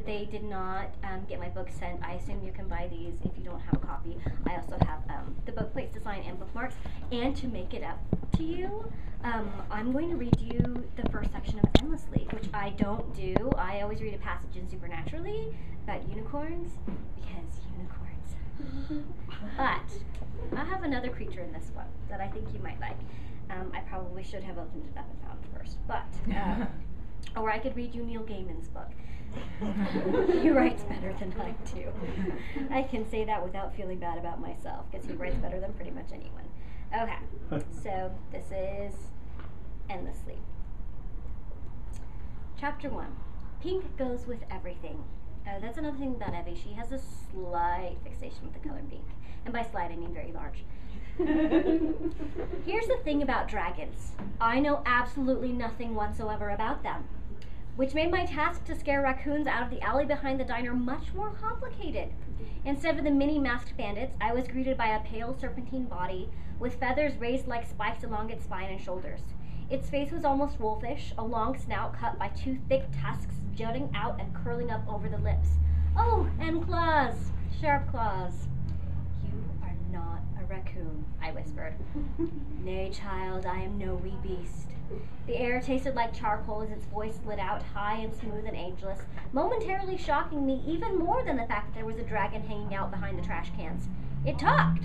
they did not get my book sent. I assume you can buy these if you don't have a copy. I also have the book plates to sign and bookmarks. And to make it up to you, I'm going to read you the first section of Endlessly, which I don't do. I always read a passage in Supernaturally about unicorns, because unicorns. But I have another creature in this one that I think you might like. I probably should have opened it up and found it first, but or I could read you Neil Gaiman's book. He writes better than I do. I can say that without feeling bad about myself, because he writes better than pretty much anyone. Okay, so this is Endlessly. Chapter 1. Pink goes with everything. That's another thing about Evie. She has a slight fixation with the color pink. And by slight, I mean very large. Here's the thing about dragons. I know absolutely nothing whatsoever about them, which made my task to scare raccoons out of the alley behind the diner much more complicated. Instead of the mini masked bandits, I was greeted by a pale serpentine body with feathers raised like spikes along its spine and shoulders. Its face was almost wolfish, a long snout cut by two thick tusks jutting out and curling up over the lips. Oh, and claws, sharp claws. You are not a raccoon, I whispered. Nay, child, I am no wee beast. The air tasted like charcoal as its voice slid out, high and smooth and ageless, momentarily shocking me even more than the fact that there was a dragon hanging out behind the trash cans. It talked.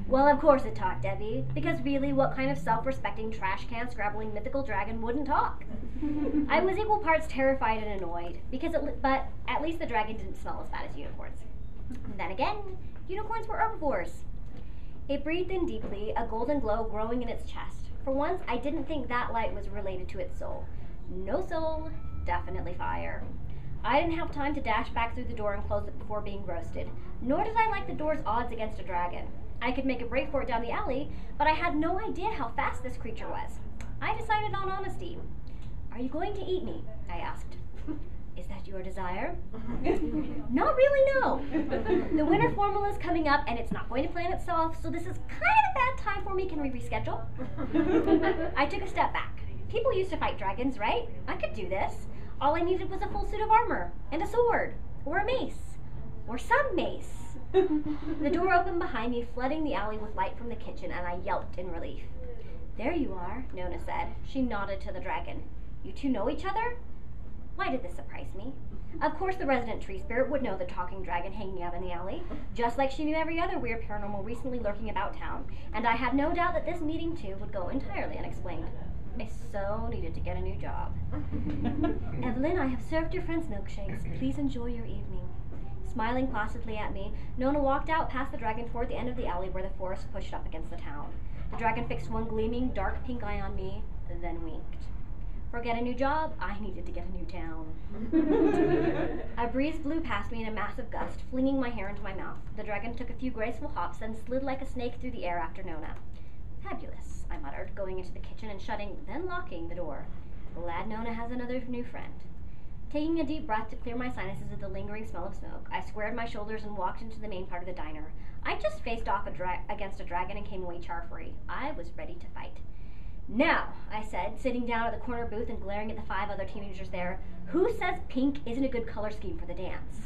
Well, of course it talked, Debbie, because really, what kind of self-respecting trash can scrabbling mythical dragon wouldn't talk? I was equal parts terrified and annoyed, but at least the dragon didn't smell as bad as unicorns. And then again, unicorns were herbivores. It breathed in deeply, a golden glow growing in its chest. For once, I didn't think that light was related to its soul. No soul, definitely fire. I didn't have time to dash back through the door and close it before being roasted, nor did I like the door's odds against a dragon. I could make a break for it down the alley, but I had no idea how fast this creature was. I decided on honesty. Are you going to eat me? I asked. Is that your desire? Not really, no. The winter formal is coming up and it's not going to plan itself, so this is kind of a bad time for me. Can we reschedule? I took a step back. People used to fight dragons, right? I could do this. All I needed was a full suit of armor, and a sword, or a mace, or some mace. The door opened behind me, flooding the alley with light from the kitchen, and I yelped in relief. There you are, Nona said. She nodded to the dragon. You two know each other? Why did this surprise me? Of course the resident tree spirit would know the talking dragon hanging out in the alley, just like she knew every other weird paranormal recently lurking about town, and I had no doubt that this meeting too would go entirely unexplained. I so needed to get a new job. Evelyn, I have served your friends milkshakes. Please enjoy your evening. Smiling placidly at me, Nona walked out past the dragon toward the end of the alley where the forest pushed up against the town. The dragon fixed one gleaming, dark pink eye on me, then winked. Forget a new job, I needed to get a new town. A breeze blew past me in a massive gust, flinging my hair into my mouth. The dragon took a few graceful hops, then slid like a snake through the air after Nona. Fabulous, I muttered, going into the kitchen and shutting, then locking the door. Glad Nona has another new friend. Taking a deep breath to clear my sinuses of the lingering smell of smoke, I squared my shoulders and walked into the main part of the diner. I just faced off against a dragon and came away char-free. I was ready to fight. Now, I said, sitting down at the corner booth and glaring at the 5 other teenagers there, who says pink isn't a good color scheme for the dance?